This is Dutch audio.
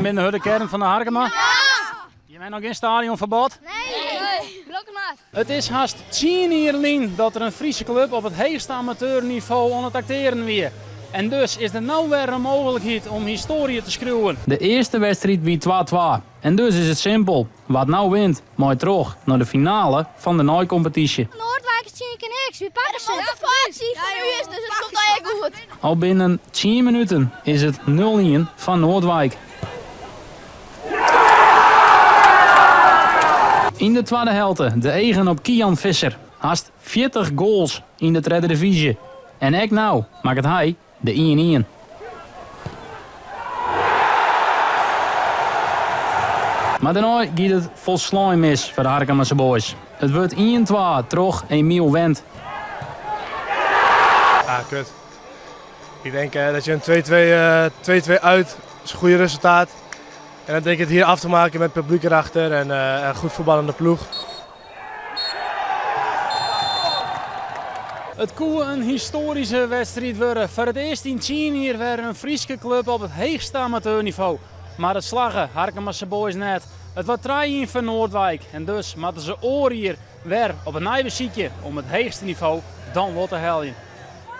binnen de kern van de Harkema? Ja! Je bent nog geen stadionverbod? Nee, gelukkig niet. Het is haast 10 jaar geleden dat er een Friese club op het hoogste amateurniveau aan het acteren weer. En dus is er nou weer een mogelijkheid om historie te schreeuwen. De eerste wedstrijd wie 2-2. En dus is het simpel. Wat nou wint, mooi terug naar de finale van de Nooi-competitie. Noordwijk is zeker niks. Wie pakken ze? Motivatie van u is, dus het komt al heel goed. Al binnen 10 minuten is het 0-1 van Noordwijk. In de tweede helft de eigen op Kian Visser. Haast 40 goals in de tweede divisie. En ik nou maakt het hij de 1-1. Maar daarna gaat het volslijn mis voor de Harkemase boys. Het wordt 1-2 terug Emiel Wendt. Ja, kut. Ik denk dat je een 2-2 uit is een goede resultaat. En dan denk ik het hier af te maken met het publiek erachter en een goed voetballende ploeg. Het kon een historische wedstrijd worden. Voor het eerst in 10 jaar weer een Friese club op het hoogste amateurniveau. Maar het slagen Harkemase boys net. Het was 3-1 voor Noordwijk. En dus moeten ze oren hier weer op een nieuwe ziekje om het hoogste niveau dan wat te helpen.